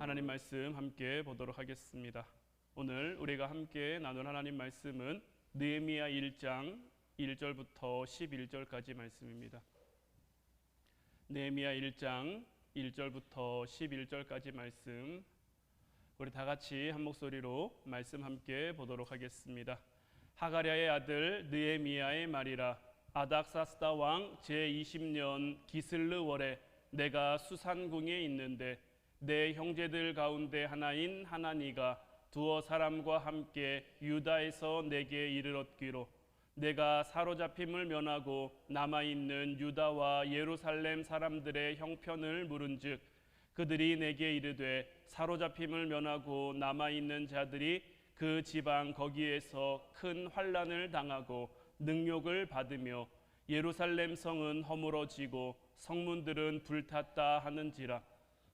하나님 말씀 함께 보도록 하겠습니다. 오늘 우리가 함께 나눌 하나님 말씀은 느헤미야 1장 1절부터 11절까지 말씀입니다. 느헤미야 1장 1절부터 11절까지 말씀, 우리 다 같이 한 목소리로 말씀 함께 보도록 하겠습니다. 하가랴의 아들 느헤미야의 말이라. 아닥사스다 왕 제20년 기슬르월에 내가 수산궁에 있는데 내 형제들 가운데 하나인 하나니가 두어 사람과 함께 유다에서 내게 이르렀기로 내가 사로잡힘을 면하고 남아있는 유다와 예루살렘 사람들의 형편을 물은즉 그들이 내게 이르되 사로잡힘을 면하고 남아있는 자들이 그 지방 거기에서 큰 환난을 당하고 능욕을 받으며 예루살렘 성은 허물어지고 성문들은 불탔다 하는지라.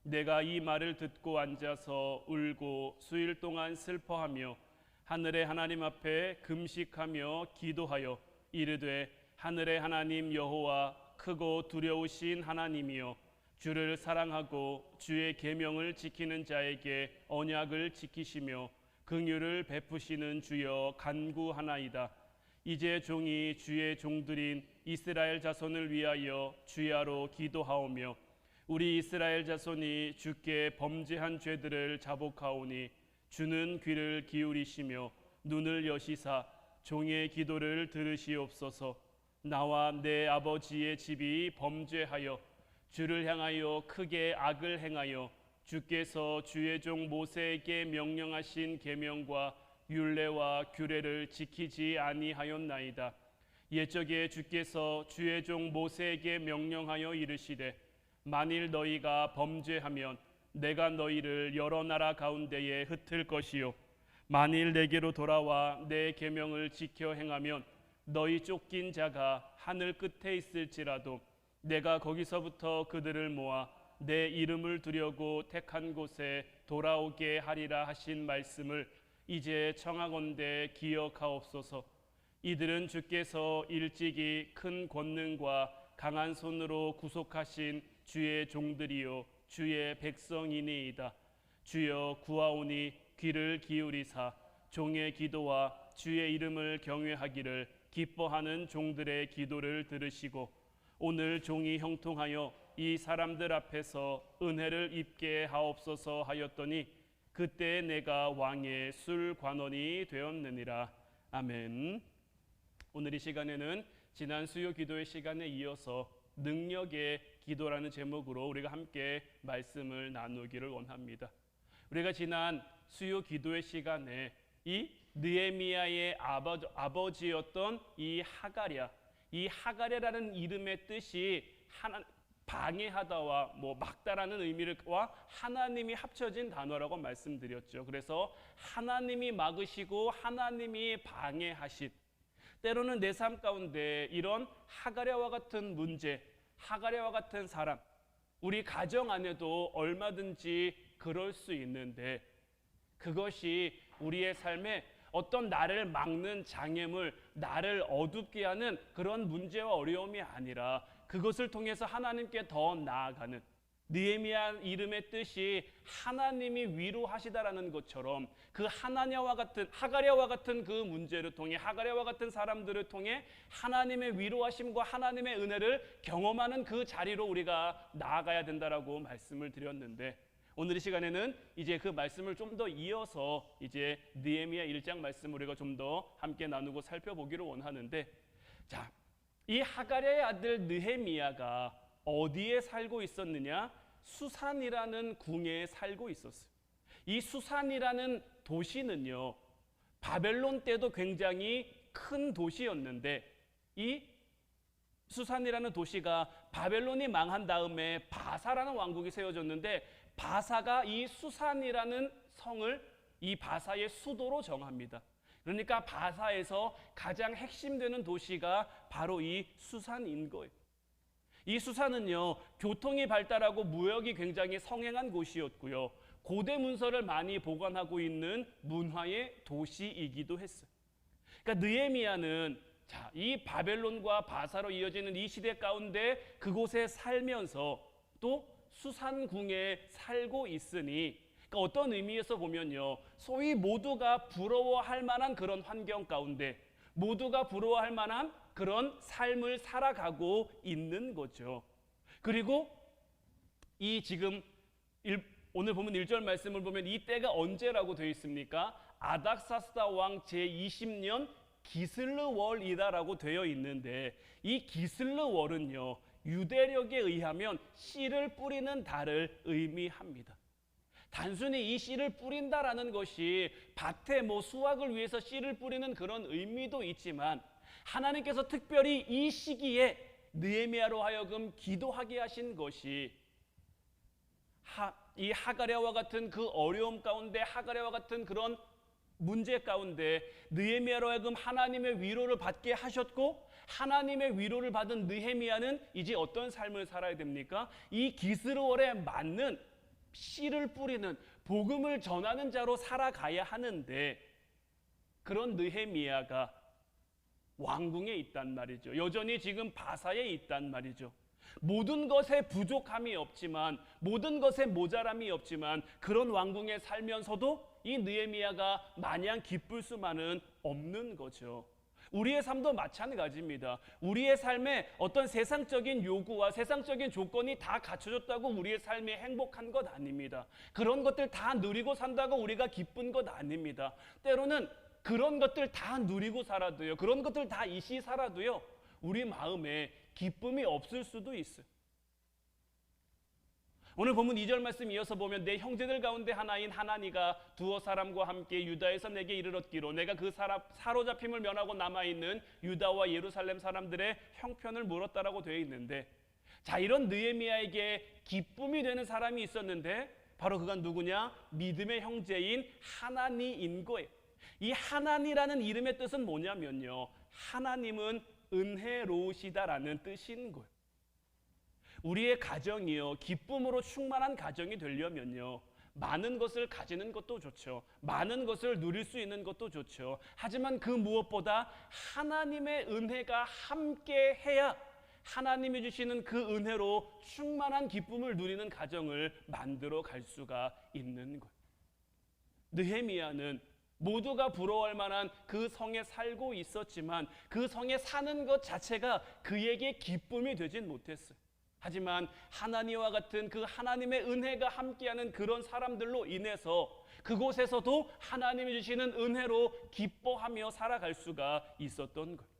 내가 이 말을 듣고 앉아서 울고 수일 동안 슬퍼하며 하늘의 하나님 앞에 금식하며 기도하여 이르되 하늘의 하나님 여호와 크고 두려우신 하나님이여 주를 사랑하고 주의 계명을 지키는 자에게 언약을 지키시며 긍휼을 베푸시는 주여 간구하나이다. 이제 종이 주의 종들인 이스라엘 자손을 위하여 주야로 기도하오며 우리 이스라엘 자손이 주께 범죄한 죄들을 자복하오니 주는 귀를 기울이시며 눈을 여시사 종의 기도를 들으시옵소서. 나와 내 아버지의 집이 범죄하여 주를 향하여 크게 악을 행하여 주께서 주의 종 모세에게 명령하신 계명과 율례와 규례를 지키지 아니하였나이다. 옛적에 주께서 주의 종 모세에게 명령하여 이르시되 만일 너희가 범죄하면 내가 너희를 여러 나라 가운데에 흩을 것이요 만일 내게로 돌아와 내 계명을 지켜 행하면 너희 쫓긴 자가 하늘 끝에 있을지라도 내가 거기서부터 그들을 모아 내 이름을 두려고 택한 곳에 돌아오게 하리라 하신 말씀을 이제 청하건대 기억하옵소서. 이들은 주께서 일찍이 큰 권능과 강한 손으로 구속하신 주의 종들이요 주의 백성이니이다. 주여 구하오니 귀를 기울이사 종의 기도와 주의 이름을 경외하기를 기뻐하는 종들의 기도를 들으시고 오늘 종이 형통하여 이 사람들 앞에서 은혜를 입게 하옵소서 하였더니 그때 내가 왕의 술관원이 되었느니라. 아멘. 오늘 이 시간에는 지난 수요 기도의 시간에 이어서 능력의 기도라는 제목으로 우리가 함께 말씀을 나누기를 원합니다. 우리가 지난 수요 기도의 시간에 이 느헤미야의 아버지였던 이 하가랴라는 이름의 뜻이 방해하다와 막다라는 의미와 하나님이 합쳐진 단어라고 말씀드렸죠. 그래서 하나님이 막으시고 하나님이 방해하신, 때로는 내 삶 가운데 이런 하가랴와 같은 문제, 하가랴와 같은 사람, 우리 가정 안에도 얼마든지 그럴 수 있는데 그것이 우리의 삶에 어떤 나를 막는 장애물, 나를 어둡게 하는 그런 문제와 어려움이 아니라 그것을 통해서 하나님께 더 나아가는, 느헤미야 이름의 뜻이 하나님이 위로하시다라는 것처럼 그 하가랴와 같은 그 문제를 통해, 하가랴와 같은 사람들을 통해 하나님의 위로하심과 하나님의 은혜를 경험하는 그 자리로 우리가 나아가야 된다라고 말씀을 드렸는데, 오늘 이 시간에는 이제 그 말씀을 좀 더 이어서 이제 느헤미야 1장 말씀 우리가 좀 더 함께 나누고 살펴보기를 원하는데, 자, 이 하가랴의 아들 느헤미야가 어디에 살고 있었느냐? 수산이라는 궁에 살고 있었어요. 이 수산이라는 도시는요, 바벨론 때도 굉장히 큰 도시였는데, 이 수산이라는 도시가 바벨론이 망한 다음에 바사라는 왕국이 세워졌는데, 바사가 이 수산이라는 성을 이 바사의 수도로 정합니다. 그러니까 바사에서 가장 핵심되는 도시가 바로 이 수산인 거예요. 이 수산은요, 교통이 발달하고 무역이 굉장히 성행한 곳이었고요, 고대 문서를 많이 보관하고 있는 문화의 도시이기도 했어요. 그러니까 느헤미야는 이 바벨론과 바사로 이어지는 이 시대 가운데 그곳에 살면서 또 수산궁에 살고 있으니, 그러니까 어떤 의미에서 보면요, 소위 모두가 부러워할 만한 그런 환경 가운데 모두가 부러워할 만한 그런 삶을 살아가고 있는 거죠. 그리고 이 지금 오늘 보면 1절 말씀을 보면 이 때가 언제라고 되어 있습니까? 아닥사스다 왕 제20년 기슬르월이다라고 되어 있는데, 이 기슬르월은요 유대력에 의하면 씨를 뿌리는 달을 의미합니다. 단순히 이 씨를 뿌린다라는 것이 밭에 수확을 위해서 씨를 뿌리는 그런 의미도 있지만, 하나님께서 특별히 이 시기에 느헤미야로 하여금 기도하게 하신 것이 이 하가랴와 같은 그 어려움 가운데, 하가랴와 같은 그런 문제 가운데 느헤미야로 하여금 하나님의 위로를 받게 하셨고, 하나님의 위로를 받은 느헤미야는 이제 어떤 삶을 살아야 됩니까? 이 기스르월에 맞는 씨를 뿌리는, 복음을 전하는 자로 살아가야 하는데, 그런 느헤미야가 왕궁에 있단 말이죠. 여전히 지금 바사에 있단 말이죠. 모든 것에 부족함이 없지만, 모든 것에 모자람이 없지만, 그런 왕궁에 살면서도 이 느헤미야가 마냥 기쁠 수만은 없는 거죠. 우리의 삶도 마찬가지입니다. 우리의 삶에 어떤 세상적인 요구와 세상적인 조건이 다 갖춰졌다고 우리의 삶이 행복한 것 아닙니다. 그런 것들 다 누리고 산다고 우리가 기쁜 것 아닙니다. 때로는 그런 것들 다 누리고 살아도요, 그런 것들 다 이시 살아도요, 우리 마음에 기쁨이 없을 수도 있어요. 오늘 본문 2절 말씀 이어서 보면, 내 형제들 가운데 하나인 하나니가 두어 사람과 함께 유다에서 내게 이르렀기로 내가 그 사로잡힘을 면하고 남아있는 유다와 예루살렘 사람들의 형편을 물었다라고 되어 있는데, 자, 이런 느헤미야에게 기쁨이 되는 사람이 있었는데 바로 그가 누구냐? 믿음의 형제인 하나니인 거예요. 이 하나니라는 이름의 뜻은 뭐냐면요, 하나님은 은혜로우시다라는 뜻인 거예요. 우리의 가정이요, 기쁨으로 충만한 가정이 되려면요, 많은 것을 가지는 것도 좋죠. 많은 것을 누릴 수 있는 것도 좋죠. 하지만 그 무엇보다 하나님의 은혜가 함께 해야 하나님이 주시는 그 은혜로 충만한 기쁨을 누리는 가정을 만들어 갈 수가 있는 거예요. 느헤미야는 모두가 부러워할 만한 그 성에 살고 있었지만, 그 성에 사는 것 자체가 그에게 기쁨이 되진 못했어요. 하지만 하나님과 같은 그 하나님의 은혜가 함께하는 그런 사람들로 인해서 그곳에서도 하나님이 주시는 은혜로 기뻐하며 살아갈 수가 있었던 거예요.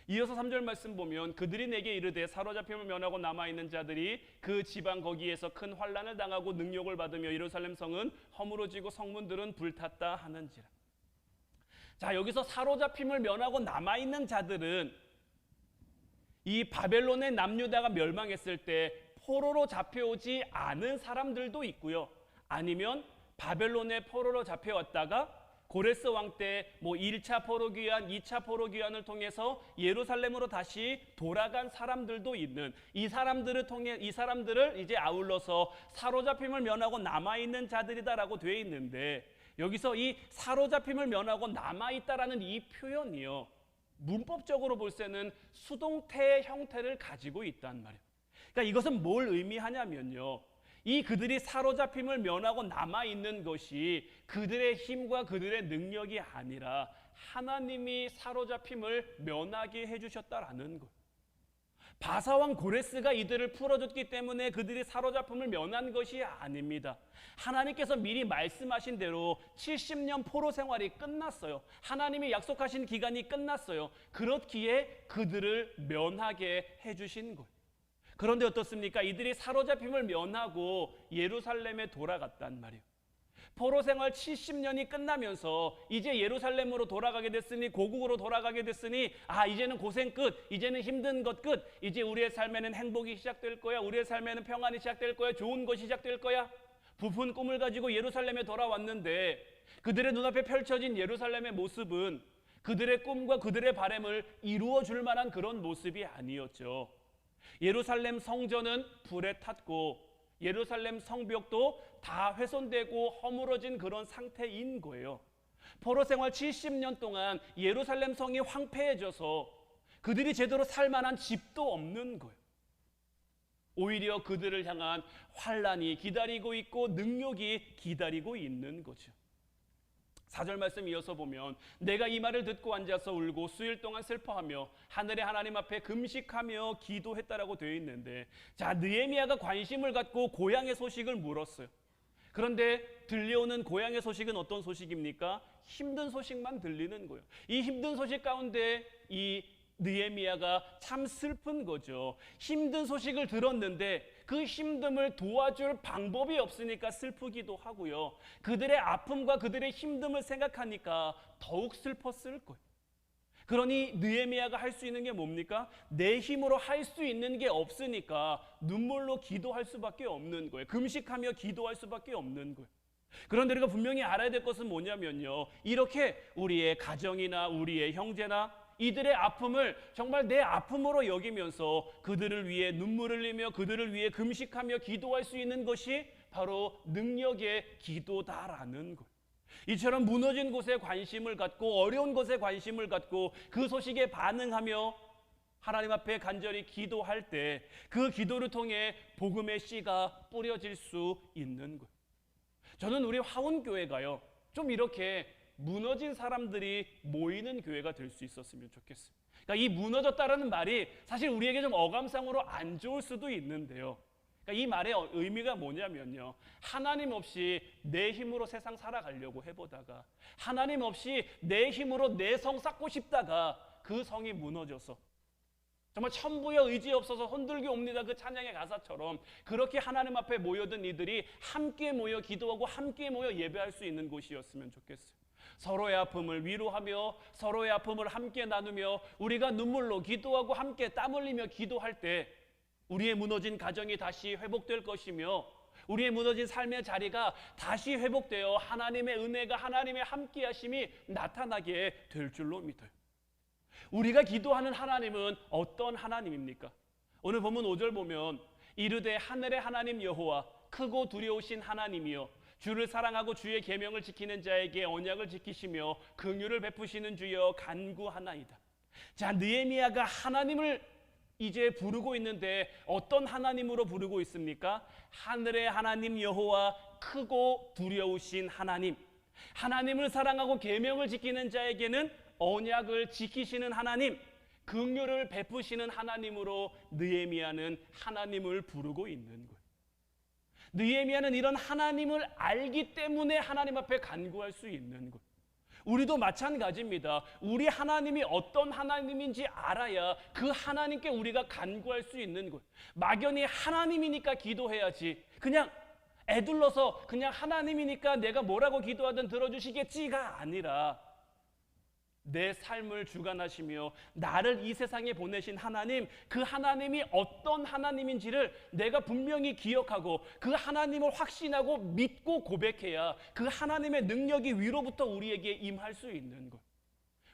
이어서 3절 말씀 보면, 그들이 내게 이르되 사로잡힘을 면하고 남아있는 자들이 그 지방 거기에서 큰 환난을 당하고 능욕을 받으며 예루살렘 성은 허물어지고 성문들은 불탔다 하는지라. 자, 여기서 사로잡힘을 면하고 남아있는 자들은 이 바벨론의 남유다가 멸망했을 때 포로로 잡혀오지 않은 사람들도 있고요, 아니면 바벨론의 포로로 잡혀왔다가 고레스 왕 때 1차 포로 귀환, 2차 포로 귀환을 통해서 예루살렘으로 다시 돌아간 사람들도 있는, 이 사람들을 이제 아울러서 사로잡힘을 면하고 남아있는 자들이다라고 되어 있는데, 여기서 이 사로잡힘을 면하고 남아있다라는 이 표현이요, 문법적으로 볼 때는 수동태의 형태를 가지고 있단 말이에요. 그러니까 이것은 뭘 의미하냐면요, 이 그들이 사로잡힘을 면하고 남아있는 것이 그들의 힘과 그들의 능력이 아니라 하나님이 사로잡힘을 면하게 해주셨다라는 거예요. 바사왕 고레스가 이들을 풀어줬기 때문에 그들이 사로잡힘을 면한 것이 아닙니다. 하나님께서 미리 말씀하신 대로 70년 포로 생활이 끝났어요. 하나님이 약속하신 기간이 끝났어요. 그렇기에 그들을 면하게 해주신 거예요. 그런데 어떻습니까? 이들이 사로잡힘을 면하고 예루살렘에 돌아갔단 말이에요. 포로 생활 70년이 끝나면서 이제 예루살렘으로 돌아가게 됐으니, 고국으로 돌아가게 됐으니, 이제는 고생 끝, 이제는 힘든 것 끝, 이제 우리의 삶에는 행복이 시작될 거야, 우리의 삶에는 평안이 시작될 거야, 좋은 것이 시작될 거야. 부푼 꿈을 가지고 예루살렘에 돌아왔는데 그들의 눈앞에 펼쳐진 예루살렘의 모습은 그들의 꿈과 그들의 바람을 이루어 줄 만한 그런 모습이 아니었죠. 예루살렘 성전은 불에 탔고 예루살렘 성벽도 다 훼손되고 허물어진 그런 상태인 거예요. 포로 생활 70년 동안 예루살렘 성이 황폐해져서 그들이 제대로 살 만한 집도 없는 거예요. 오히려 그들을 향한 환난이 기다리고 있고 능력이 기다리고 있는 거죠. 4절 말씀 이어서 보면 내가 이 말을 듣고 앉아서 울고 수일 동안 슬퍼하며 하늘의 하나님 앞에 금식하며 기도했다라고 되어 있는데, 자, 느헤미야가 관심을 갖고 고향의 소식을 물었어요. 그런데 들려오는 고향의 소식은 어떤 소식입니까? 힘든 소식만 들리는 거예요. 이 힘든 소식 가운데 이 느헤미야가 참 슬픈 거죠. 힘든 소식을 들었는데 그 힘듦을 도와줄 방법이 없으니까 슬프기도 하고요. 그들의 아픔과 그들의 힘듦을 생각하니까 더욱 슬펐을 거예요. 그러니 느헤미야가 할 수 있는 게 뭡니까? 내 힘으로 할 수 있는 게 없으니까 눈물로 기도할 수밖에 없는 거예요. 금식하며 기도할 수밖에 없는 거예요. 그런데 우리가 분명히 알아야 될 것은 뭐냐면요, 이렇게 우리의 가정이나 우리의 형제나 이들의 아픔을 정말 내 아픔으로 여기면서 그들을 위해 눈물을 흘리며 그들을 위해 금식하며 기도할 수 있는 것이 바로 능력의 기도다라는 것. 이처럼 무너진 곳에 관심을 갖고 어려운 것에 관심을 갖고 그 소식에 반응하며 하나님 앞에 간절히 기도할 때 그 기도를 통해 복음의 씨가 뿌려질 수 있는 것. 저는 우리 화운교회가요, 좀 이렇게 무너진 사람들이 모이는 교회가 될 수 있었으면 좋겠어요. 그러니까 이 무너졌다라는 말이 사실 우리에게 좀 어감상으로 안 좋을 수도 있는데요. 그러니까 이 말의 의미가 뭐냐면요, 하나님 없이 내 힘으로 세상 살아가려고 해보다가 하나님 없이 내 힘으로 내 성 쌓고 싶다가 그 성이 무너져서 정말 천부의 의지 없어서 흔들기 옵니다, 그 찬양의 가사처럼 그렇게 하나님 앞에 모여든 이들이 함께 모여 기도하고 함께 모여 예배할 수 있는 곳이었으면 좋겠어요. 서로의 아픔을 위로하며 서로의 아픔을 함께 나누며 우리가 눈물로 기도하고 함께 땀 흘리며 기도할 때 우리의 무너진 가정이 다시 회복될 것이며 우리의 무너진 삶의 자리가 다시 회복되어 하나님의 은혜가, 하나님의 함께하심이 나타나게 될 줄로 믿어요. 우리가 기도하는 하나님은 어떤 하나님입니까? 오늘 본문 5절 보면 이르되 하늘의 하나님 여호와 크고 두려우신 하나님이여 주를 사랑하고 주의 계명을 지키는 자에게 언약을 지키시며 긍휼을 베푸시는 주여 간구하나이다. 자, 느헤미야가 하나님을 이제 부르고 있는데 어떤 하나님으로 부르고 있습니까? 하늘의 하나님 여호와 크고 두려우신 하나님. 하나님을 사랑하고 계명을 지키는 자에게는 언약을 지키시는 하나님, 긍휼을 베푸시는 하나님으로 느헤미야는 하나님을 부르고 있는 거예요. 느헤미야는 이런 하나님을 알기 때문에 하나님 앞에 간구할 수 있는 거예요. 우리도 마찬가지입니다. 우리 하나님이 어떤 하나님인지 알아야 그 하나님께 우리가 간구할 수 있는 거예요. 막연히 하나님이니까 기도해야지, 그냥 애둘러서 그냥 하나님이니까 내가 뭐라고 기도하든 들어주시겠지가 아니라 내 삶을 주관하시며 나를 이 세상에 보내신 하나님, 그 하나님이 어떤 하나님인지를 내가 분명히 기억하고 그 하나님을 확신하고 믿고 고백해야 그 하나님의 능력이 위로부터 우리에게 임할 수 있는 것.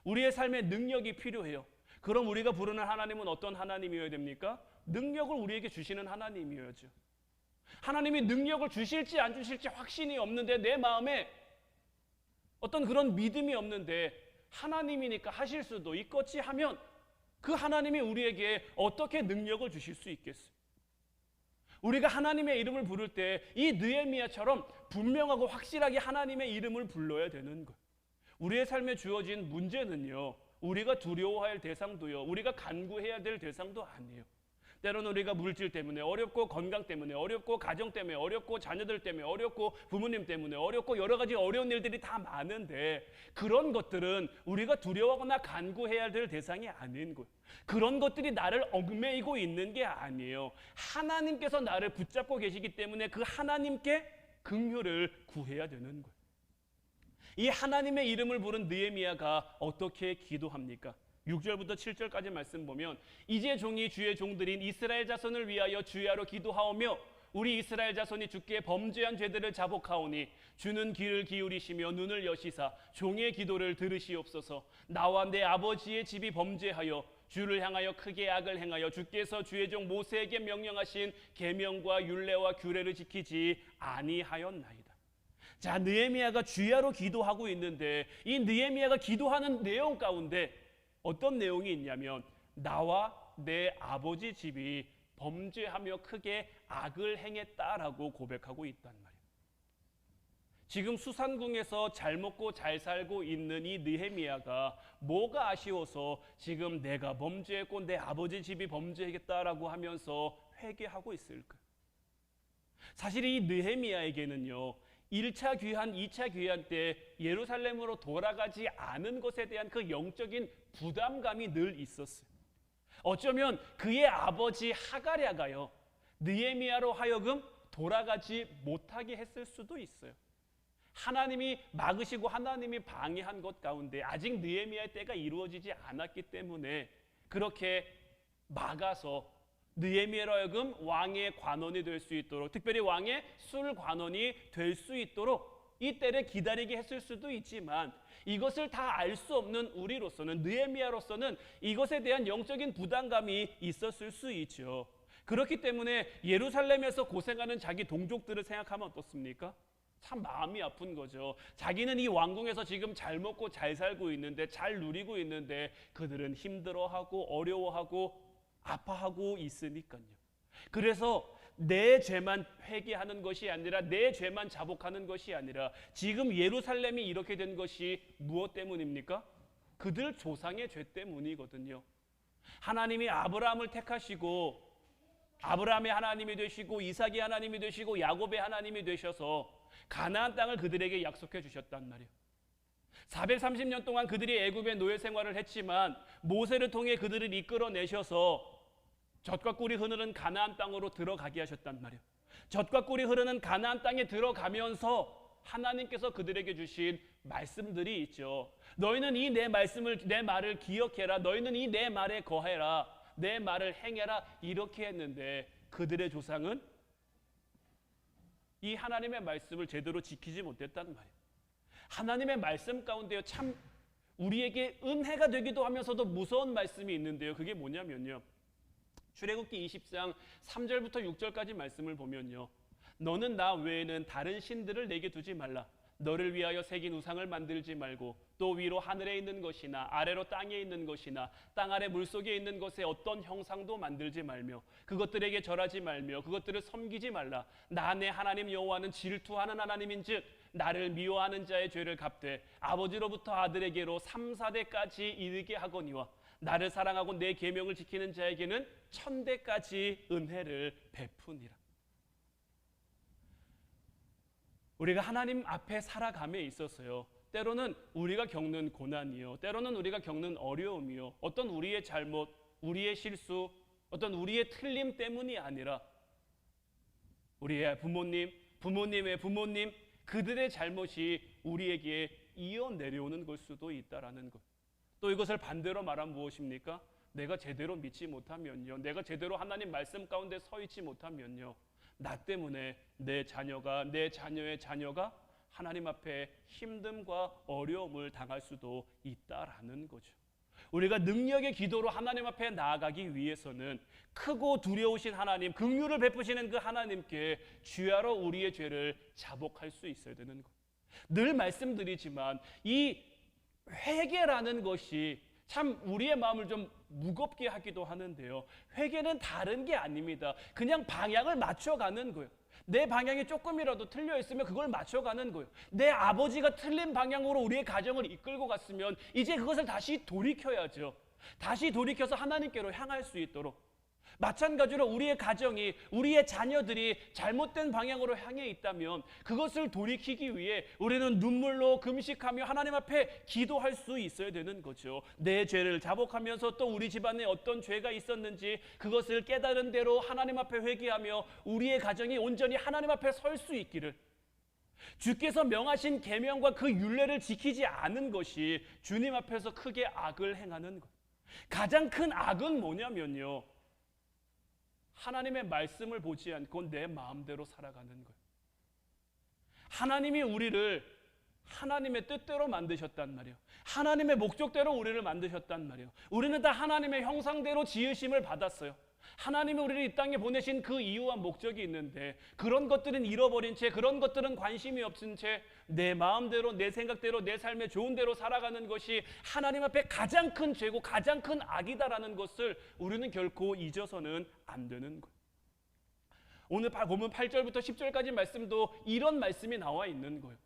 우리의 삶에 능력이 필요해요. 그럼 우리가 부르는 하나님은 어떤 하나님이어야 됩니까? 능력을 우리에게 주시는 하나님이어야죠. 하나님이 능력을 주실지 안 주실지 확신이 없는데, 내 마음에 어떤 그런 믿음이 없는데 하나님이니까 하실 수도 있겠지 하면 그 하나님이 우리에게 어떻게 능력을 주실 수 있겠어요? 우리가 하나님의 이름을 부를 때 이 느헤미야처럼 분명하고 확실하게 하나님의 이름을 불러야 되는 거예요. 우리의 삶에 주어진 문제는요, 우리가 두려워할 대상도요, 우리가 간구해야 될 대상도 아니에요. 때로는 우리가 물질 때문에 어렵고, 건강 때문에 어렵고, 가정 때문에 어렵고, 자녀들 때문에 어렵고, 부모님 때문에 어렵고, 여러 가지 어려운 일들이 다 많은데 그런 것들은 우리가 두려워하거나 간구해야 될 대상이 아닌 거예요. 그런 것들이 나를 얽매이고 있는 게 아니에요. 하나님께서 나를 붙잡고 계시기 때문에 그 하나님께 긍휼을 구해야 되는 거예요. 이 하나님의 이름을 부른 느헤미야가 어떻게 기도합니까? 6절부터 7절까지 말씀 보면 이제 종이 주의 종들인 이스라엘 자손을 위하여 주야로 기도하오며 우리 이스라엘 자손이 주께 범죄한 죄들을 자복하오니 주는 귀를 기울이시며 눈을 여시사 종의 기도를 들으시옵소서. 나와 내 아버지의 집이 범죄하여 주를 향하여 크게 악을 행하여 주께서 주의 종 모세에게 명령하신 계명과 율례와 규례를 지키지 아니하였나이다. 자, 느헤미야가 주야로 기도하고 있는데 이 느헤미야가 기도하는 내용 가운데 어떤 내용이 있냐면 나와 내 아버지 집이 범죄하며 크게 악을 행했다라고 고백하고 있단 말이에요. 지금 수산궁에서 잘 먹고 잘 살고 있는 이 느헤미야가 뭐가 아쉬워서 지금 내가 범죄했고 내 아버지 집이 범죄했다라고 하면서 회개하고 있을까요? 사실 이 느헤미야에게는요, 1차 귀환, 2차 귀환 때 예루살렘으로 돌아가지 않은 것에 대한 그 영적인 부담감이 늘 있었어요. 어쩌면 그의 아버지 하가랴가요, 느헤미야로 하여금 돌아가지 못하게 했을 수도 있어요. 하나님이 막으시고 하나님이 방해한 것 가운데 아직 느헤미야의 때가 이루어지지 않았기 때문에 그렇게 막아서 느헤미야로 하여금 왕의 관원이 될 수 있도록, 특별히 왕의 술 관원이 될 수 있도록 이 때를 기다리게 했을 수도 있지만, 이것을 다 알 수 없는 우리로서는, 느헤미야로서는 이것에 대한 영적인 부담감이 있었을 수 있죠. 그렇기 때문에 예루살렘에서 고생하는 자기 동족들을 생각하면 어떻습니까? 참 마음이 아픈 거죠. 자기는 이 왕궁에서 지금 잘 먹고 잘 살고 있는데, 잘 누리고 있는데 그들은 힘들어하고 어려워하고 아파하고 있으니까요. 그래서 내 죄만 회개하는 것이 아니라, 내 죄만 자복하는 것이 아니라, 지금 예루살렘이 이렇게 된 것이 무엇 때문입니까? 그들 조상의 죄 때문이거든요. 하나님이 아브라함을 택하시고 아브라함의 하나님이 되시고 이삭의 하나님이 되시고 야곱의 하나님이 되셔서 가나안 땅을 그들에게 약속해 주셨단 말이에요. 430년 동안 그들이 애굽의 노예 생활을 했지만 모세를 통해 그들을 이끌어내셔서 젖과 꿀이 흐르는 가나안 땅으로 들어가게 하셨단 말이에요. 젖과 꿀이 흐르는 가나안 땅에 들어가면서 하나님께서 그들에게 주신 말씀들이 있죠. 너희는 이 내 말을 기억해라. 너희는 이 내 말에 거해라. 내 말을 행해라. 이렇게 했는데 그들의 조상은 이 하나님의 말씀을 제대로 지키지 못했단 말이에요. 하나님의 말씀 가운데요, 참 우리에게 은혜가 되기도 하면서도 무서운 말씀이 있는데요. 그게 뭐냐면요, 출애굽기 20장 3절부터 6절까지 말씀을 보면요, 너는 나 외에는 다른 신들을 내게 두지 말라. 너를 위하여 새긴 우상을 만들지 말고, 또 위로 하늘에 있는 것이나 아래로 땅에 있는 것이나 땅 아래 물속에 있는 것에 어떤 형상도 만들지 말며 그것들에게 절하지 말며 그것들을 섬기지 말라. 나 내 하나님 여호와는 질투하는 하나님인즉 나를 미워하는 자의 죄를 갚되 아버지로부터 아들에게로 3, 4대까지 이르게 하거니와 나를 사랑하고 내 계명을 지키는 자에게는 1000대까지 은혜를 베푸니라. 우리가 하나님 앞에 살아감에 있어서요, 때로는 우리가 겪는 고난이요, 때로는 우리가 겪는 어려움이요, 어떤 우리의 잘못, 우리의 실수, 어떤 우리의 틀림 때문이 아니라 우리의 부모님의 부모님, 그들의 잘못이 우리에게 이어 내려오는 걸 수도 있다라는 것. 또 이것을 반대로 말하면 무엇입니까? 내가 제대로 믿지 못하면요, 내가 제대로 하나님 말씀 가운데 서 있지 못하면요, 나 때문에 내 자녀의 자녀가 하나님 앞에 힘듦과 어려움을 당할 수도 있다라는 거죠. 우리가 능력의 기도로 하나님 앞에 나아가기 위해서는 크고 두려우신 하나님, 긍휼을 베푸시는 그 하나님께 주야로 우리의 죄를 자복할 수 있어야 되는 것. 늘 말씀드리지만 이 회개라는 것이 참 우리의 마음을 좀 무겁게 하기도 하는데요, 회개는 다른 게 아닙니다. 그냥 방향을 맞춰가는 거예요. 내 방향이 조금이라도 틀려 있으면 그걸 맞춰가는 거예요. 내 아버지가 틀린 방향으로 우리의 가정을 이끌고 갔으면 이제 그것을 다시 돌이켜야죠. 다시 돌이켜서 하나님께로 향할 수 있도록. 마찬가지로 우리의 가정이, 우리의 자녀들이 잘못된 방향으로 향해 있다면 그것을 돌이키기 위해 우리는 눈물로 금식하며 하나님 앞에 기도할 수 있어야 되는 거죠. 내 죄를 자복하면서 또 우리 집안에 어떤 죄가 있었는지 그것을 깨달은 대로 하나님 앞에 회개하며 우리의 가정이 온전히 하나님 앞에 설 수 있기를. 주께서 명하신 계명과 그 율례를 지키지 않은 것이 주님 앞에서 크게 악을 행하는 것. 가장 큰 악은 뭐냐면요, 하나님의 말씀을 보지 않고 내 마음대로 살아가는 거예요. 하나님이 우리를 하나님의 뜻대로 만드셨단 말이에요. 하나님의 목적대로 우리를 만드셨단 말이에요. 우리는 다 하나님의 형상대로 지으심을 받았어요. 하나님이 우리를 이 땅에 보내신 그 이유와 목적이 있는데 그런 것들은 잃어버린 채, 그런 것들은 관심이 없은 채 내 마음대로, 내 생각대로, 내 삶의 좋은 대로 살아가는 것이 하나님 앞에 가장 큰 죄고 가장 큰 악이다라는 것을 우리는 결코 잊어서는 안 되는 거예요. 오늘 보면 8절부터 10절까지 말씀도 이런 말씀이 나와 있는 거예요.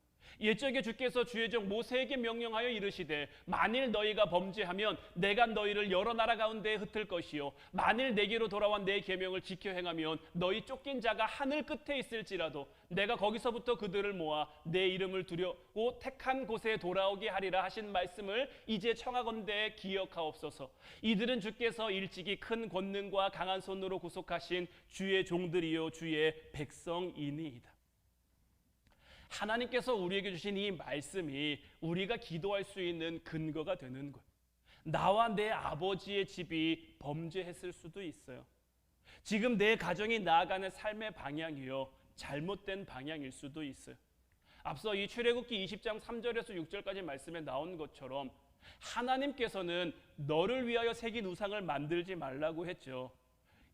옛적에 주께서 주의 종 모세에게 명령하여 이르시되 만일 너희가 범죄하면 내가 너희를 여러 나라 가운데에 흩을 것이요 만일 내게로 돌아와 내 계명을 지켜 행하면 너희 쫓긴 자가 하늘 끝에 있을지라도 내가 거기서부터 그들을 모아 내 이름을 두려고 택한 곳에 돌아오게 하리라 하신 말씀을 이제 청하건대 기억하옵소서. 이들은 주께서 일찍이 큰 권능과 강한 손으로 구속하신 주의 종들이요 주의 백성이니이다. 하나님께서 우리에게 주신 이 말씀이 우리가 기도할 수 있는 근거가 되는 거예요. 나와 내 아버지의 집이 범죄했을 수도 있어요. 지금 내 가정이 나아가는 삶의 방향이요 잘못된 방향일 수도 있어요. 앞서 이 출애굽기 20장 3절에서 6절까지 말씀에 나온 것처럼 하나님께서는 너를 위하여 새긴 우상을 만들지 말라고 했죠.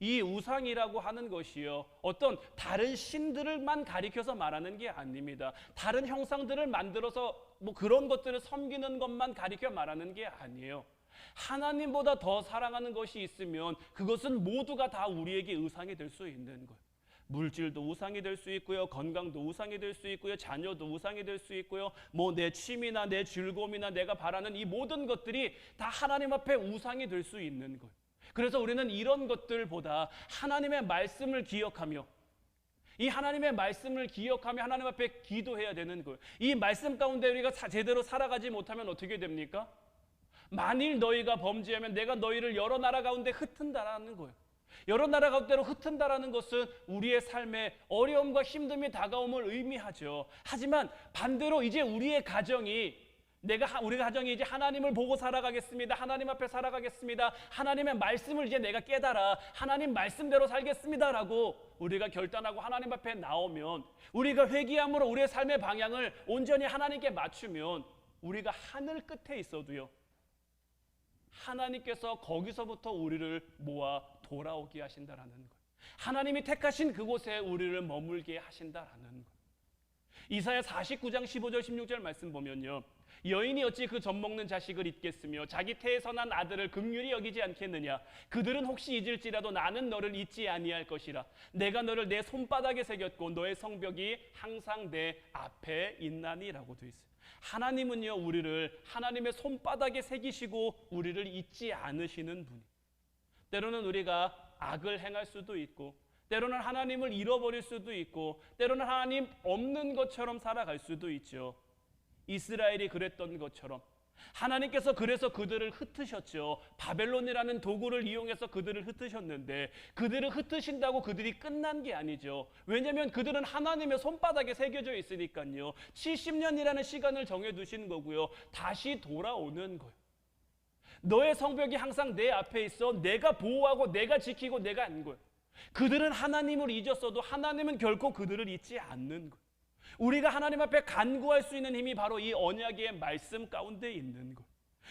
이 우상이라고 하는 것이요 어떤 다른 신들만 가리켜서 말하는 게 아닙니다. 다른 형상들을 만들어서 그런 것들을 섬기는 것만 가리켜 말하는 게 아니에요. 하나님보다 더 사랑하는 것이 있으면 그것은 모두가 다 우리에게 우상이 될 수 있는 거예요. 물질도 우상이 될 수 있고요, 건강도 우상이 될 수 있고요, 자녀도 우상이 될 수 있고요, 내 취미나 내 즐거움이나 내가 바라는 이 모든 것들이 다 하나님 앞에 우상이 될 수 있는 거예요. 그래서 우리는 이런 것들보다 하나님의 말씀을 기억하며 이 하나님의 말씀을 기억하며 하나님 앞에 기도해야 되는 거예요. 이 말씀 가운데 우리가 제대로 살아가지 못하면 어떻게 됩니까? 만일 너희가 범죄하면 내가 너희를 여러 나라 가운데 흩은다라는 거예요. 여러 나라 가운데로 흩은다라는 것은 우리의 삶에 어려움과 힘듦이 다가옴을 의미하죠. 하지만 반대로 이제 우리의 가정이 우리 가정이 이제 하나님을 보고 살아가겠습니다. 하나님 앞에 살아가겠습니다. 하나님의 말씀을 이제 내가 깨달아 하나님 말씀대로 살겠습니다라고 우리가 결단하고 하나님 앞에 나오면 우리가 회개함으로 우리의 삶의 방향을 온전히 하나님께 맞추면 우리가 하늘 끝에 있어도요 하나님께서 거기서부터 우리를 모아 돌아오게 하신다라는 거예요. 하나님이 택하신 그곳에 우리를 머물게 하신다라는 거예요. 이사야 49장 15절 16절 말씀 보면요 여인이 어찌 그 젖먹는 자식을 잊겠으며 자기 태에서 난 아들을 긍휼히 여기지 않겠느냐. 그들은 혹시 잊을지라도 나는 너를 잊지 아니할 것이라. 내가 너를 내 손바닥에 새겼고 너의 성벽이 항상 내 앞에 있나니라고 되어 있어요. 하나님은요 우리를 하나님의 손바닥에 새기시고 우리를 잊지 않으시는 분이. 때로는 우리가 악을 행할 수도 있고 때로는 하나님을 잃어버릴 수도 있고 때로는 하나님 없는 것처럼 살아갈 수도 있죠. 이스라엘이 그랬던 것처럼 하나님께서 그래서 그들을 흩으셨죠. 바벨론이라는 도구를 이용해서 그들을 흩으셨는데 그들을 흩으신다고 그들이 끝난 게 아니죠. 왜냐하면 그들은 하나님의 손바닥에 새겨져 있으니까요. 70년이라는 시간을 정해두신 거고요. 다시 돌아오는 거예요. 너의 성벽이 항상 내 앞에 있어. 내가 보호하고 내가 지키고 내가 안 거예요. 그들은 하나님을 잊었어도 하나님은 결코 그들을 잊지 않는 거예요. 우리가 하나님 앞에 간구할 수 있는 힘이 바로 이 언약의 말씀 가운데 있는 것.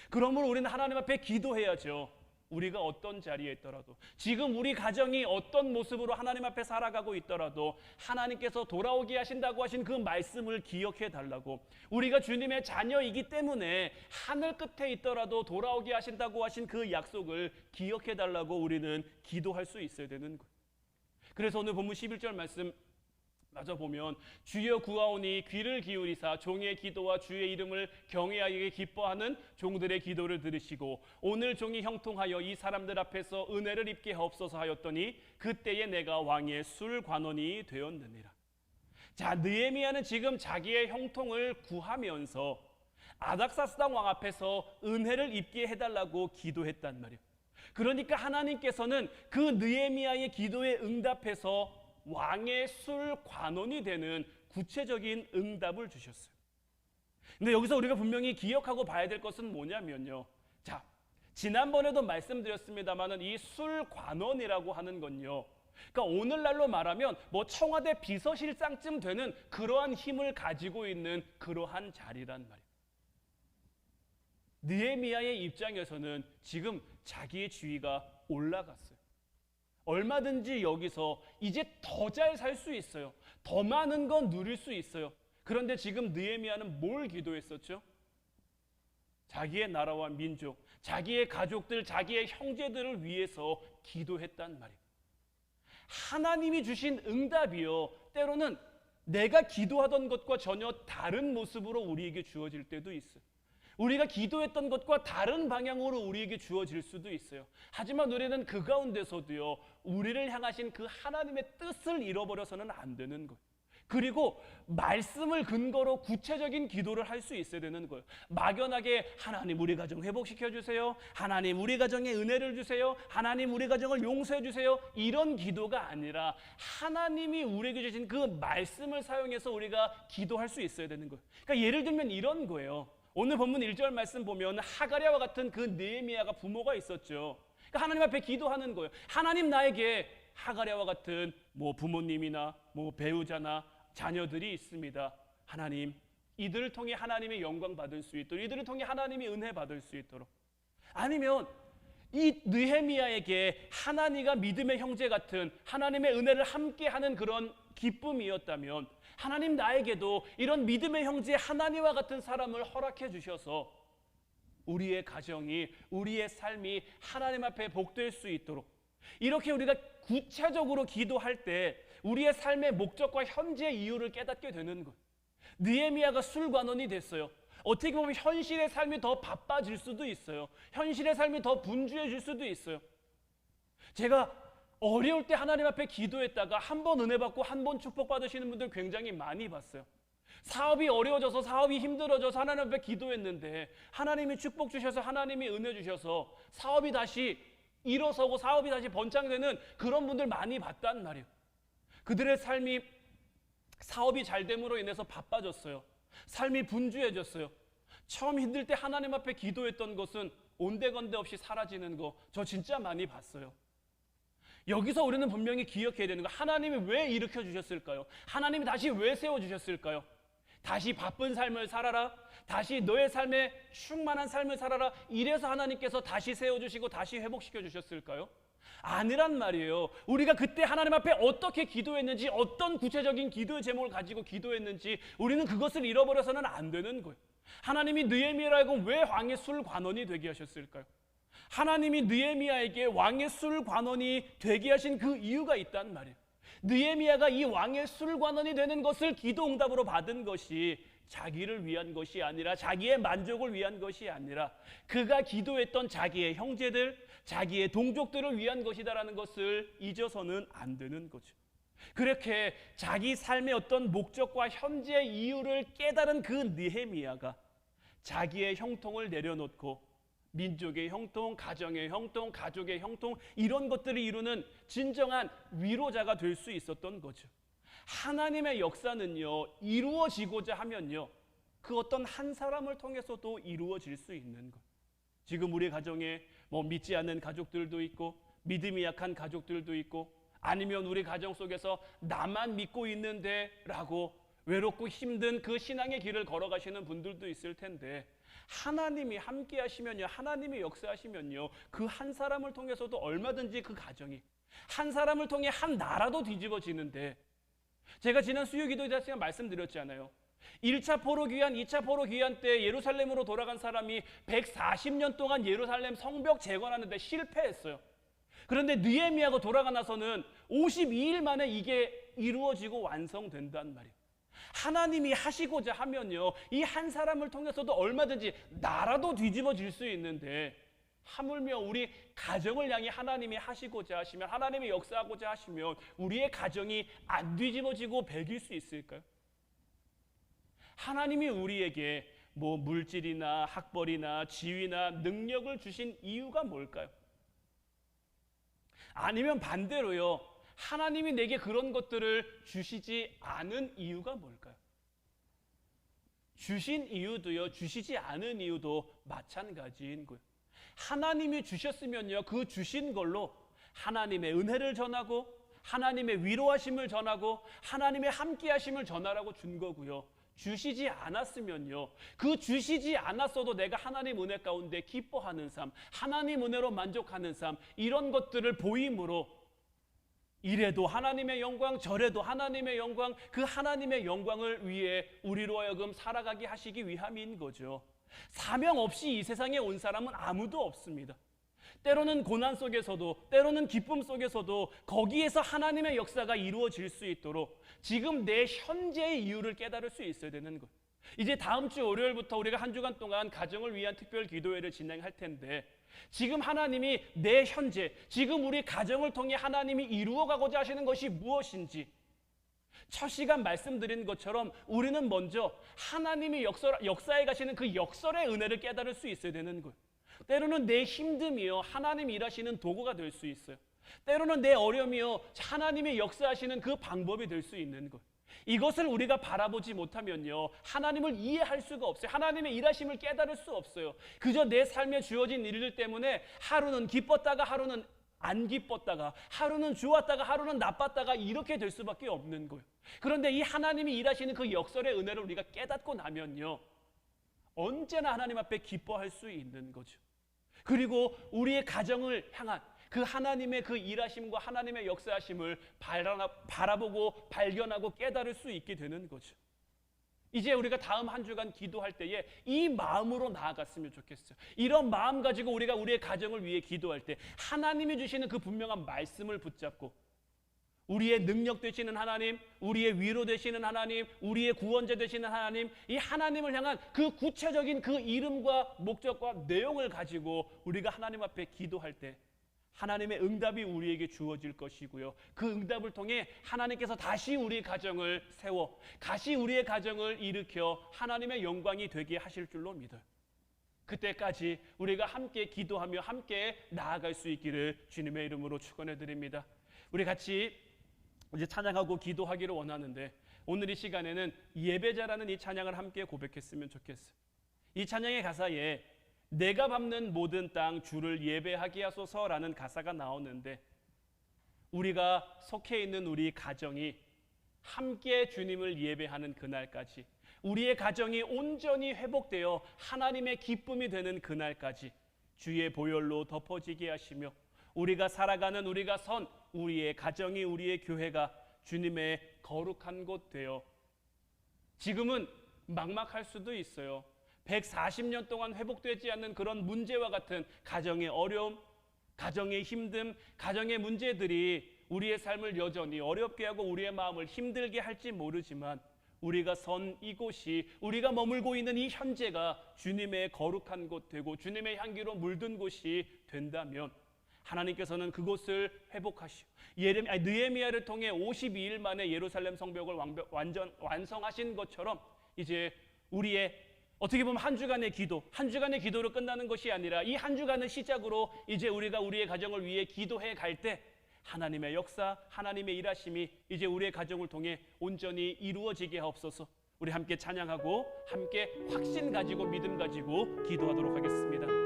그러므로 우리는 하나님 앞에 기도해야죠. 우리가 어떤 자리에 있더라도 지금 우리 가정이 어떤 모습으로 하나님 앞에 살아가고 있더라도 하나님께서 돌아오게 하신다고 하신 그 말씀을 기억해 달라고. 우리가 주님의 자녀이기 때문에 하늘 끝에 있더라도 돌아오게 하신다고 하신 그 약속을 기억해 달라고 우리는 기도할 수 있어야 되는 거예요. 그래서 오늘 본문 11절 말씀 마저 보면 주여 구하오니 귀를 기울이사 종의 기도와 주의 이름을 경외하게 기뻐하는 종들의 기도를 들으시고 오늘 종이 형통하여 이 사람들 앞에서 은혜를 입게 하옵소서 하였더니 그때에 내가 왕의 술관원이 되었느니라. 자, 느헤미야는 지금 자기의 형통을 구하면서 아닥사스당 왕 앞에서 은혜를 입게 해달라고 기도했단 말이에요. 그러니까 하나님께서는 그 느헤미야의 기도에 응답해서 왕의 술 관원이 되는 구체적인 응답을 주셨어요. 근데 여기서 우리가 분명히 기억하고 봐야 될 것은 뭐냐면요. 자, 지난번에도 말씀드렸습니다만은 이 술 관원이라고 하는 건요. 그러니까 오늘날로 말하면 청와대 비서실장쯤 되는 그러한 힘을 가지고 있는 그러한 자리란 말이에요. 느헤미야의 입장에서는 지금 자기의 지위가 올라갔어요. 얼마든지 여기서 이제 더 잘 살 수 있어요. 더 많은 건 누릴 수 있어요. 그런데 지금 느헤미야는 뭘 기도했었죠? 자기의 나라와 민족, 자기의 가족들, 자기의 형제들을 위해서 기도했단 말이에요. 하나님이 주신 응답이요, 때로는 내가 기도하던 것과 전혀 다른 모습으로 우리에게 주어질 때도 있어요. 우리가 기도했던 것과 다른 방향으로 우리에게 주어질 수도 있어요. 하지만 우리는 그 가운데서도요, 우리를 향하신 그 하나님의 뜻을 잃어버려서는 안 되는 거예요. 그리고 말씀을 근거로 구체적인 기도를 할 수 있어야 되는 거예요. 막연하게 하나님 우리 가정 회복시켜 주세요, 하나님 우리 가정에 은혜를 주세요, 하나님 우리 가정을 용서해 주세요, 이런 기도가 아니라 하나님이 우리에게 주신 그 말씀을 사용해서 우리가 기도할 수 있어야 되는 거예요. 그러니까 예를 들면 이런 거예요. 오늘 본문 1절 말씀 보면 하가랴와 같은 그 느헤미야가 부모가 있었죠. 그러니까 하나님 앞에 기도하는 거예요. 하나님, 나에게 하가랴와 같은 부모님이나 배우자나 자녀들이 있습니다. 하나님, 이들을 통해 하나님의 영광 받을 수 있도록, 이들을 통해 하나님의 은혜 받을 수 있도록. 아니면 이 느헤미야에게 하나님과 믿음의 형제 같은 하나님의 은혜를 함께하는 그런 기쁨이었다면, 하나님, 나에게도 이런 믿음의 형제 하나님과 같은 사람을 허락해 주셔서 우리의 가정이, 우리의 삶이 하나님 앞에 복될 수 있도록, 이렇게 우리가 구체적으로 기도할 때 우리의 삶의 목적과 현재의 이유를 깨닫게 되는 거예요. 느헤미야가 술관원이 됐어요. 어떻게 보면 현실의 삶이 더 바빠질 수도 있어요. 현실의 삶이 더 분주해질 수도 있어요. 제가 어려울 때 하나님 앞에 기도했다가 한 번 은혜 받고 한 번 축복 받으시는 분들 굉장히 많이 봤어요. 사업이 어려워져서, 사업이 힘들어져서 하나님 앞에 기도했는데 하나님이 축복 주셔서, 하나님이 은혜 주셔서 사업이 다시 일어서고 사업이 다시 번창되는 그런 분들 많이 봤단 말이에요. 그들의 삶이, 사업이 잘 됨으로 인해서 바빠졌어요. 삶이 분주해졌어요. 처음 힘들 때 하나님 앞에 기도했던 것은 온데건데 없이 사라지는 거, 저 진짜 많이 봤어요. 여기서 우리는 분명히 기억해야 되는 거, 하나님이 왜 일으켜 주셨을까요? 하나님이 다시 왜 세워주셨을까요? 다시 바쁜 삶을 살아라, 다시 너의 삶에 충만한 삶을 살아라, 이래서 하나님께서 다시 세워주시고 다시 회복시켜 주셨을까요? 아니란 말이에요. 우리가 그때 하나님 앞에 어떻게 기도했는지, 어떤 구체적인 기도의 제목을 가지고 기도했는지 우리는 그것을 잃어버려서는 안 되는 거예요. 하나님이 느헤미야라고 왜 왕의 술관원이 되게 하셨을까요? 하나님이 느헤미야에게 왕의 술관원이 되게 하신 그 이유가 있단 말이에요. 느헤미야가 이 왕의 술관원이 되는 것을 기도 응답으로 받은 것이 자기를 위한 것이 아니라, 자기의 만족을 위한 것이 아니라 그가 기도했던 자기의 형제들, 자기의 동족들을 위한 것이다라는 것을 잊어서는 안 되는 거죠. 그렇게 자기 삶의 어떤 목적과 현재의 이유를 깨달은 그 느헤미야가 자기의 형통을 내려놓고 민족의 형통, 가정의 형통, 가족의 형통, 이런 것들을 이루는 진정한 위로자가 될 수 있었던 거죠. 하나님의 역사는요, 이루어지고자 하면요, 그 어떤 한 사람을 통해서도 이루어질 수 있는 것. 지금 우리 가정에 믿지 않는 가족들도 있고, 믿음이 약한 가족들도 있고, 아니면 우리 가정 속에서 나만 믿고 있는데 라고 외롭고 힘든 그 신앙의 길을 걸어가시는 분들도 있을 텐데, 하나님이 함께 하시면요, 하나님이 역사하시면요, 그 한 사람을 통해서도 얼마든지 그 가정이, 한 사람을 통해 한 나라도 뒤집어지는데, 제가 지난 수요기도 시간 말씀드렸잖아요. 1차 포로 귀환, 2차 포로 귀환 때 예루살렘으로 돌아간 사람이 140년 동안 예루살렘 성벽 재건하는데 실패했어요. 그런데 느헤미야가 돌아가 나서는 52일 만에 이게 이루어지고 완성된단 말이에요. 하나님이 하시고자 하면요, 이 한 사람을 통해서도 얼마든지 나라도 뒤집어질 수 있는데, 하물며 우리 가정을 향해 하나님이 하시고자 하시면, 하나님이 역사하고자 하시면 우리의 가정이 안 뒤집어지고 배길 수 있을까요? 하나님이 우리에게 물질이나 학벌이나 지위나 능력을 주신 이유가 뭘까요? 아니면 반대로요, 하나님이 내게 그런 것들을 주시지 않은 이유가 뭘까요? 주신 이유도요, 주시지 않은 이유도 마찬가지인 거예요. 하나님이 주셨으면요, 그 주신 걸로 하나님의 은혜를 전하고, 하나님의 위로하심을 전하고, 하나님의 함께하심을 전하라고 준 거고요. 주시지 않았으면요, 그 주시지 않았어도 내가 하나님 은혜 가운데 기뻐하는 삶, 하나님 은혜로 만족하는 삶, 이런 것들을 보임으로 이래도 하나님의 영광, 저래도 하나님의 영광, 그 하나님의 영광을 위해 우리로 하여금 살아가게 하시기 위함인 거죠. 사명 없이 이 세상에 온 사람은 아무도 없습니다. 때로는 고난 속에서도, 때로는 기쁨 속에서도 거기에서 하나님의 역사가 이루어질 수 있도록 지금 내 현재의 이유를 깨달을 수 있어야 되는 거예요. 이제 다음 주 월요일부터 우리가 한 주간 동안 가정을 위한 특별 기도회를 진행할 텐데, 지금 하나님이 내 현재, 지금 우리 가정을 통해 하나님이 이루어가고자 하시는 것이 무엇인지 첫 시간 말씀드린 것처럼 우리는 먼저 하나님이 역사에 가시는 그 역설의 은혜를 깨달을 수 있어야 되는 거예요. 때로는 내 힘듦이요 하나님이 일하시는 도구가 될 수 있어요. 때로는 내 어려움이요 하나님이 역사하시는 그 방법이 될 수 있는 거예요. 이것을 우리가 바라보지 못하면요 하나님을 이해할 수가 없어요. 하나님의 일하심을 깨달을 수 없어요. 그저 내 삶에 주어진 일들 때문에 하루는 기뻤다가 하루는 안 기뻤다가, 하루는 좋았다가 하루는 나빴다가 이렇게 될 수밖에 없는 거예요. 그런데 이 하나님이 일하시는 그 역설의 은혜를 우리가 깨닫고 나면요 언제나 하나님 앞에 기뻐할 수 있는 거죠. 그리고 우리의 가정을 향한 그 하나님의 그 일하심과 하나님의 역사하심을 바라보고 발견하고 깨달을 수 있게 되는 거죠. 이제 우리가 다음 한 주간 기도할 때에 이 마음으로 나아갔으면 좋겠어요. 이런 마음 가지고 우리가 우리의 가정을 위해 기도할 때 하나님이 주시는 그 분명한 말씀을 붙잡고 우리의 능력 되시는 하나님, 우리의 위로 되시는 하나님, 우리의 구원자 되시는 하나님, 이 하나님을 향한 그 구체적인 그 이름과 목적과 내용을 가지고 우리가 하나님 앞에 기도할 때 하나님의 응답이 우리에게 주어질 것이고요. 그 응답을 통해 하나님께서 다시 우리 가정을 세워, 다시 우리의 가정을 일으켜 하나님의 영광이 되게 하실 줄로 믿어요. 그때까지 우리가 함께 기도하며 함께 나아갈 수 있기를 주님의 이름으로 축원해 드립니다. 우리 같이 이제 찬양하고 기도하기를 원하는데, 오늘 이 시간에는 예배자라는 이 찬양을 함께 고백했으면 좋겠어요. 이 찬양의 가사에 내가 밟는 모든 땅 주를 예배하게 하소서라는 가사가 나오는데, 우리가 속해 있는 우리 가정이 함께 주님을 예배하는 그날까지, 우리의 가정이 온전히 회복되어 하나님의 기쁨이 되는 그날까지 주의 보혈로 덮어지게 하시며, 우리가 살아가는, 우리가 선 우리의 가정이, 우리의 교회가 주님의 거룩한 곳 되어, 지금은 막막할 수도 있어요. 140년 동안 회복되지 않는 그런 문제와 같은 가정의 어려움, 가정의 힘듦, 가정의 문제들이 우리의 삶을 여전히 어렵게 하고 우리의 마음을 힘들게 할지 모르지만, 우리가 선 이곳이, 우리가 머물고 있는 이 현재가 주님의 거룩한 곳 되고 주님의 향기로 물든 곳이 된다면 하나님께서는 그곳을 회복하시고, 느헤미야를 통해 52일 만에 예루살렘 성벽을 완성하신 것처럼 이제 우리의 어떻게 보면 한 주간의 기도로 끝나는 것이 아니라 이 한 주간의 시작으로 이제 우리가 우리의 가정을 위해 기도해 갈 때 하나님의 역사, 하나님의 일하심이 이제 우리의 가정을 통해 온전히 이루어지게 하옵소서. 우리 함께 찬양하고 함께 확신 가지고 믿음 가지고 기도하도록 하겠습니다.